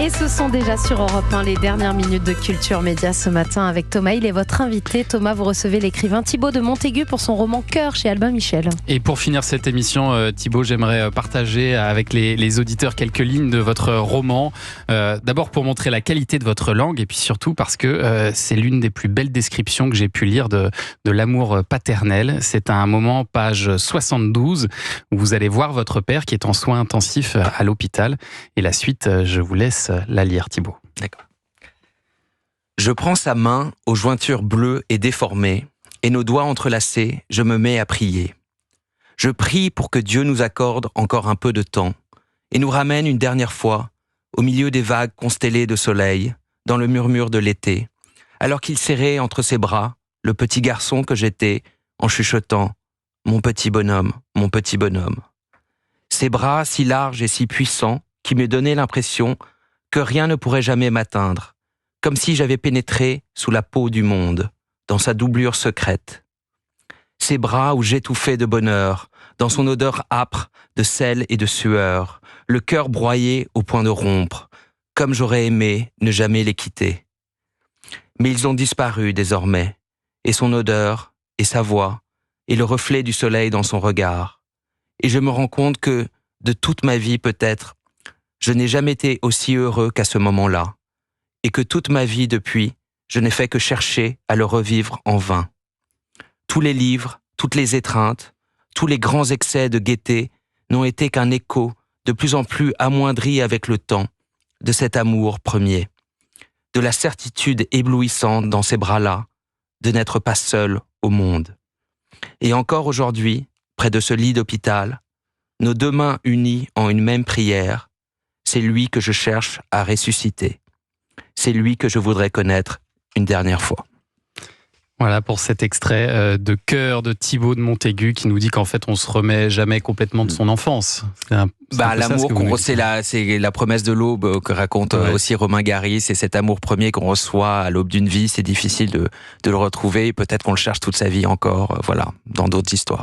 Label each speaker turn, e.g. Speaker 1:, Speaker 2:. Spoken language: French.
Speaker 1: Et ce sont déjà sur Europe 1 les dernières minutes de Culture Média ce matin avec Thomas. Il est votre invité. Thomas, vous recevez l'écrivain Thibaut de Montaigu pour son roman Cœur chez Albin Michel.
Speaker 2: Et pour finir cette émission, Thibaut, j'aimerais partager avec les auditeurs quelques lignes de votre roman. D'abord pour montrer la qualité de votre langue et puis surtout parce que c'est l'une des plus belles descriptions que j'ai pu lire de l'amour paternel. C'est un moment, page 72, où vous allez voir votre père qui est en soins intensifs à l'hôpital. Et la suite, je vous laisse la lire, Thibaut.
Speaker 3: D'accord. Je prends sa main aux jointures bleues et déformées, et nos doigts entrelacés, je me mets à prier. Je prie pour que Dieu nous accorde encore un peu de temps, et nous ramène une dernière fois, au milieu des vagues constellées de soleil, dans le murmure de l'été, alors qu'il serrait entre ses bras le petit garçon que j'étais, en chuchotant « Mon petit bonhomme, mon petit bonhomme ». Ses bras si larges et si puissants qui me donnaient l'impression que rien ne pourrait jamais m'atteindre, comme si j'avais pénétré sous la peau du monde, dans sa doublure secrète. Ses bras où j'étouffais de bonheur, dans son odeur âpre de sel et de sueur, le cœur broyé au point de rompre, comme j'aurais aimé ne jamais les quitter. Mais ils ont disparu désormais, et son odeur, et sa voix, et le reflet du soleil dans son regard. Et je me rends compte que, de toute ma vie peut-être, je n'ai jamais été aussi heureux qu'à ce moment-là, et que toute ma vie depuis, je n'ai fait que chercher à le revivre en vain. Tous les livres, toutes les étreintes, tous les grands excès de gaieté n'ont été qu'un écho de plus en plus amoindri avec le temps de cet amour premier, de la certitude éblouissante dans ces bras-là, de n'être pas seul au monde. Et encore aujourd'hui, près de ce lit d'hôpital, nos deux mains unies en une même prière, c'est lui que je cherche à ressusciter. C'est lui que je voudrais connaître une dernière fois.
Speaker 2: Voilà pour cet extrait de Cœur de Thibaut de Montaigu qui nous dit qu'en fait on se remet jamais complètement de son enfance.
Speaker 3: L'amour, c'est la promesse de l'aube que raconte aussi Romain Gary. C'est cet amour premier qu'on reçoit à l'aube d'une vie. C'est difficile de le retrouver. Peut-être qu'on le cherche toute sa vie encore, dans d'autres histoires.